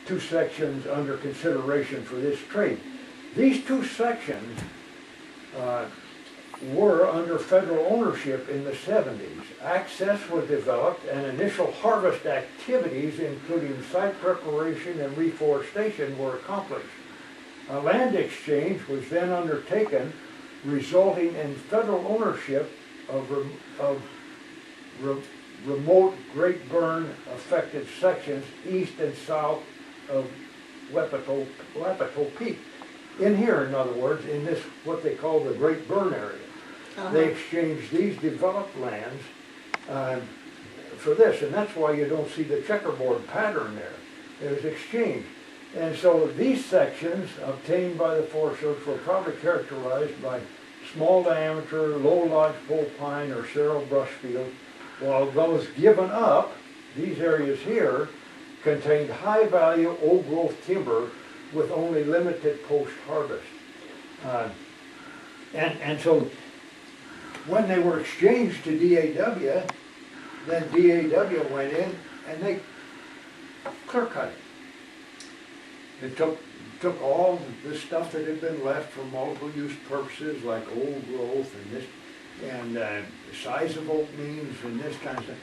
two sections under consideration for this trade. These two sections were under federal ownership in the 70s. Access was developed and initial harvest activities, including site preparation and reforestation, were accomplished. A land exchange was then undertaken, resulting in federal ownership of remote Great Burn affected sections east and south of Wapato Peak. In here, in other words, in this, what they call the Great Burn area. They exchanged these developed lands for this, and that's why you don't see the checkerboard pattern there. It was exchanged. And so these sections obtained by the Forest Service were probably characterized by small diameter, low lodgepole pine or seral brush field, while those given up, these areas here, contained high value old growth timber with only limited post-harvest. And so when they were exchanged to DAW, then DAW went in and they clear cut it. They took all the stuff that had been left for multiple use purposes, like old growth and this, and the size of openings and this kind of stuff.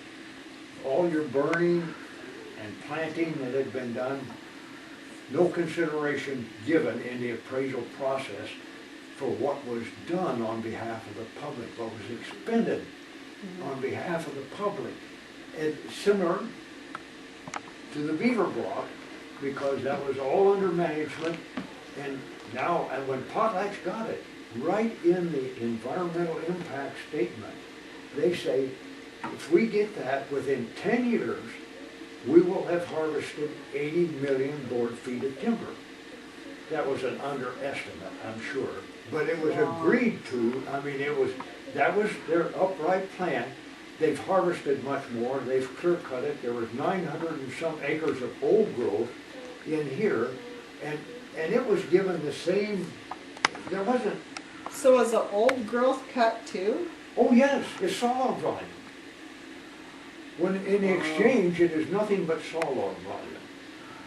All your burning and planting that had been done, no consideration given in the appraisal process for what was done on behalf of the public, what was expended on behalf of the public. And similar to the beaver block, because that was all under management, and now, and when Potlatch got it, right in the environmental impact statement, they say, if we get that within 10 years, we will have harvested 80 million board feet of timber. That was an underestimate, I'm sure, but it was agreed to. I mean, that was their upright plan. They've harvested much more. They've clear cut it. There was 900 and some acres of old growth in here, and it was given the same. There wasn't. So was the old growth cut too? Oh yes, it's sawlog volume. When in the exchange, it is nothing but sawlog volume.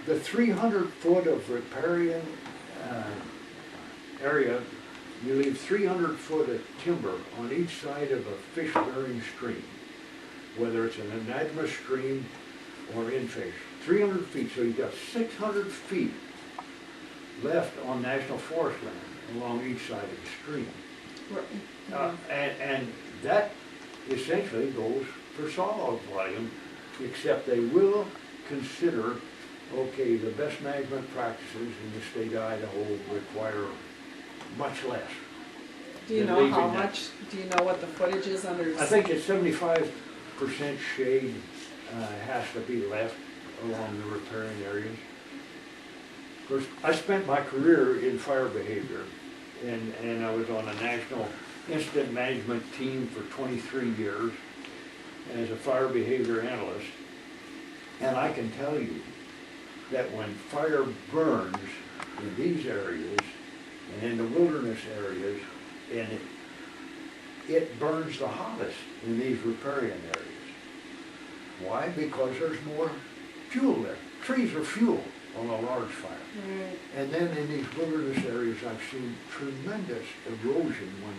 The 300 foot of riparian area, you leave 300 foot of timber on each side of a fish-bearing stream, whether it's an anadromous stream or in fish. 300 feet, so you've got 600 feet left on national forest land along each side of the stream. And that essentially goes for sawlog volume, except they will consider, okay, the best management practices in the state of Idaho require much less. Do you know how much, do you know what the footage is under? I think it's 75% shade has to be left along the riparian areas. Of course, I spent my career in fire behavior, and I was on a national incident management team for 23 years as a fire behavior analyst. And I can tell you that when fire burns in these areas and in the wilderness areas, and it burns the hottest in these riparian areas. Why? Because there's more fuel there. Trees are fuel on a large fire. Right. And then in these wilderness areas, I've seen tremendous erosion when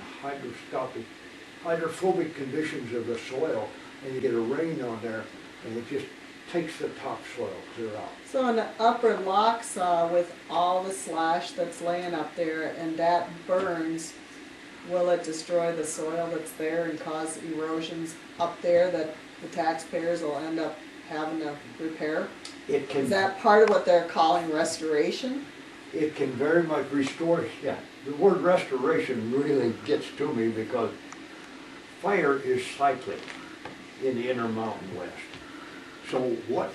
hydrophobic conditions of the soil, and you get a rain on there, and it just takes the topsoil clear out. So an upper lock saw with all the slash that's laying up there and that burns, will it destroy the soil that's there and cause erosions up there that the taxpayers will end up having to repair? It can, is that part of what they're calling restoration? It can very much restore, yeah. The word restoration really gets to me because fire is cyclic in the Intermountain West. So what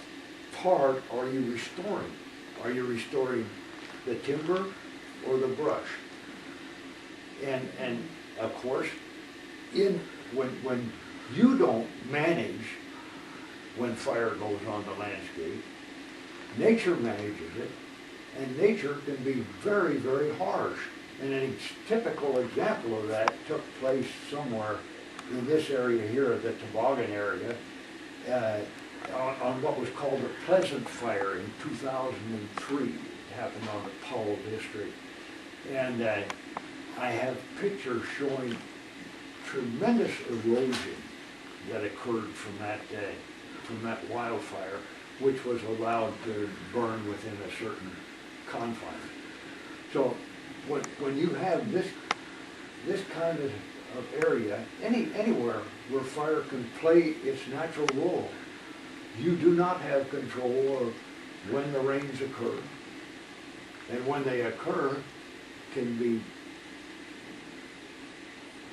part are you restoring? Are you restoring the timber or the brush? And of course, when you don't manage when fire goes on the landscape, nature manages it, and nature can be very, very harsh. And a typical example of that took place somewhere in this area here, the Toboggan area. on what was called the Pleasant Fire in 2003. It happened on the Powell District. And I have pictures showing tremendous erosion that occurred from that wildfire, which was allowed to burn within a certain confines. So when you have this kind of area, anywhere where fire can play its natural role, you do not have control of when the rains occur. And when they occur, can be,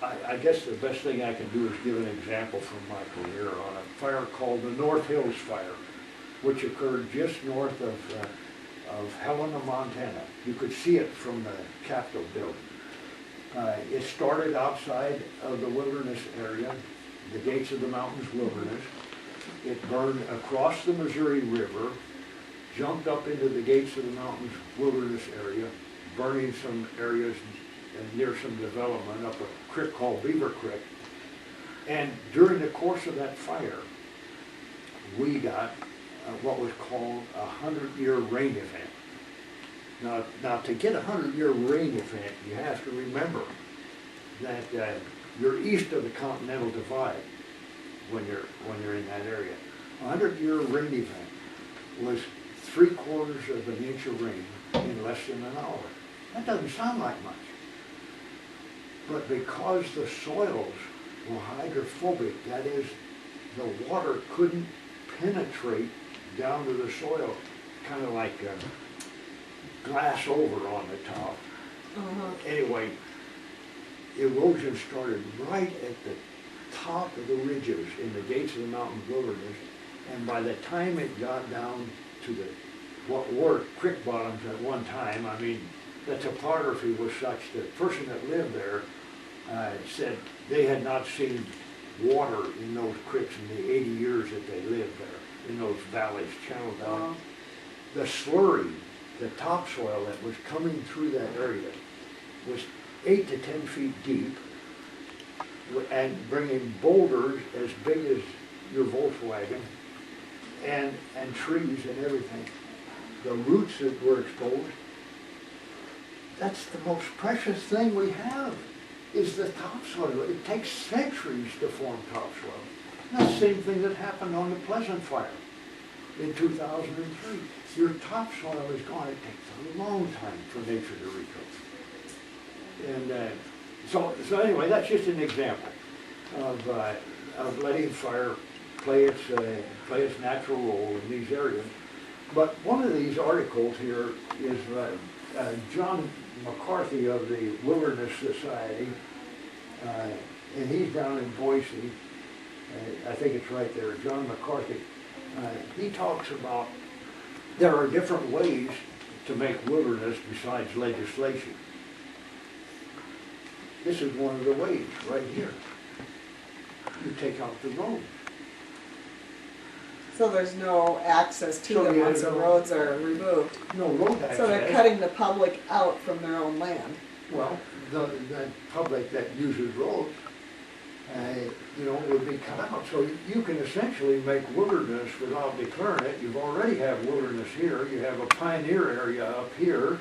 I guess the best thing I can do is give an example from my career on a fire called the North Hills Fire, which occurred just north of Helena, Montana. You could see it from the Capitol building. It started outside of the wilderness area, the Gates of the Mountains wilderness. It burned across the Missouri River, jumped up into the Gates of the Mountains wilderness area, burning some areas near some development up a creek called Beaver Creek. And during the course of that fire, we got what was called a 100-year rain event. Now to get a 100-year rain event, you have to remember that you're east of the Continental Divide when you're in that area. A 100-year rain event was 3/4 of an inch of rain in less than an hour. That doesn't sound like much. But because the soils were hydrophobic, that is, the water couldn't penetrate down to the soil, kind of like glass over on the top. Anyway, erosion started right at the top of the ridges in the Gates of the Mountain wilderness, and by the time it got down to what were creek bottoms at one time, I mean, the topography was such that the person that lived there said they had not seen water in those creeks in the 80 years that they lived there, in those valleys channeled down. The slurry, the topsoil that was coming through that area was 8 to 10 feet deep, and bringing boulders as big as your Volkswagen, and trees and everything. The roots that were exposed, that's the most precious thing we have, is the topsoil. It takes centuries to form topsoil. That's the same thing that happened on the Pleasant Fire in 2003. Your topsoil is gone. It takes a long time for nature to recover. And so anyway, that's just an example of letting fire play its natural role in these areas. But one of these articles here is John McCarthy of the Wilderness Society, and he's down in Boise. I think it's right there, John McCarthy. He talks about there are different ways to make wilderness besides legislation. This is one of the ways, right here. You take out the roads. So there's no access to them once the roads are removed. No road access. So they're cutting the public out from their own land. Well, the public that uses roads, would be cut out. So you can essentially make wilderness without declaring it. You already have wilderness here. You have a pioneer area up here.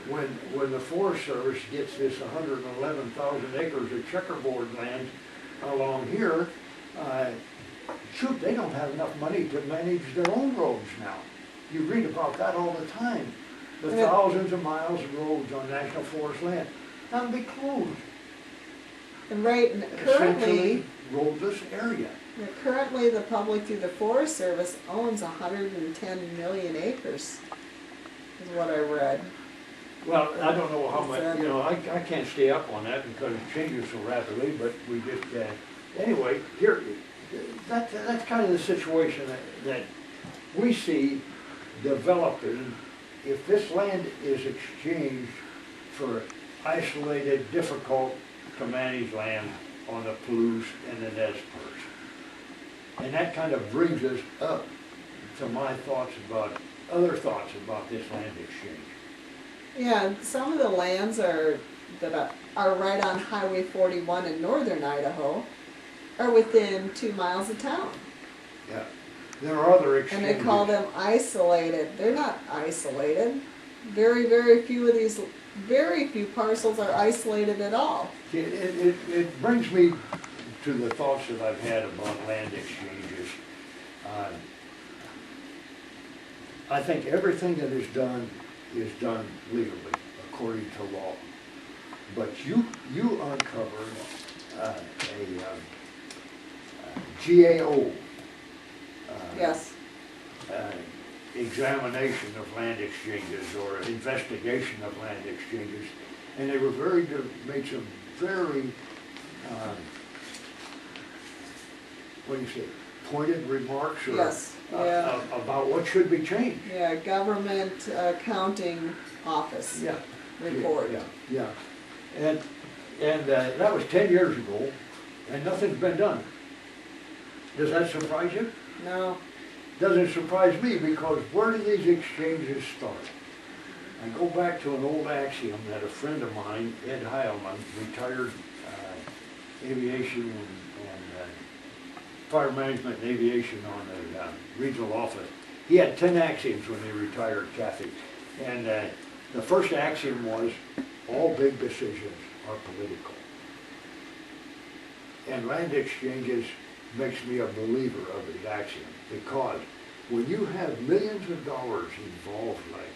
When the Forest Service gets this 111,000 acres of checkerboard land along here, shoot, they don't have enough money to manage their own roads now. You read about that all the time. The thousands of miles of roads on National Forest land. That'll be closed. And currently, roadless area. Currently, the public through the Forest Service owns 110 million acres, is what I read. Well, I don't know how much, I can't stay up on that because it changes so rapidly, but we just, anyway, here, that's kind of the situation that we see developing. If this land is exchanged for isolated, difficult to manage land on the Palouse and the Nez Perce. And that kind of brings us up to my other thoughts about this land exchange. Yeah, some of the lands that are right on Highway 41 in northern Idaho are within 2 miles of town. Yeah. there are other And exchanges. they call them isolated. They're not isolated. Very, very few of these, very few parcels are isolated at all. It brings me to the thoughts that I've had about land exchanges. I think everything that is done legally, according to law. But you uncovered a GAO. Yes. Examination of land exchanges or investigation of land exchanges, and they were made some very, what do you say, pointed remarks or Yes, yeah. about what should be changed. Yeah, government accounting office Yeah. report. Yeah. And that was 10 years ago, and nothing's been done. Does that surprise you? No, Doesn't surprise me, because where do these exchanges start? I go back to an old axiom that a friend of mine, Ed Heilman, retired aviation and fire management and aviation on the regional office. He had 10 axioms when he retired, Kathy. And the first axiom was, all big decisions are political. And land exchanges makes me a believer of his axiom, because when you have millions of dollars involved like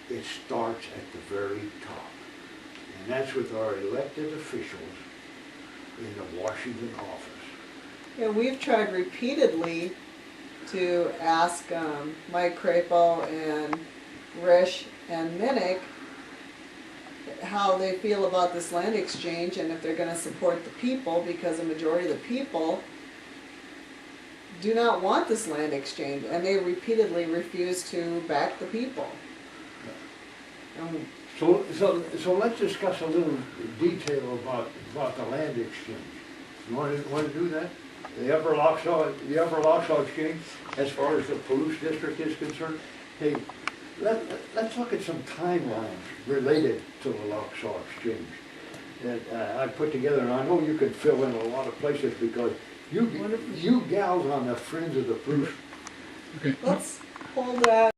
this, it starts at the very top. And that's with our elected officials in the Washington office. yeah, we've tried repeatedly to ask Mike Crapo and Rish and Minnick how they feel about this land exchange and if they're gonna support the people, because the majority of the people do not want this land exchange, and they repeatedly refuse to back the people. So let's discuss a little detail about the land exchange. You want to do that? The Upper Locksaw Exchange, as far as the Palouse District is concerned. Hey, let's look at some timelines related to the Locksaw Exchange that I put together, and I know you can fill in a lot of places, because you gals on the Friends of the Palouse. Let's hold that.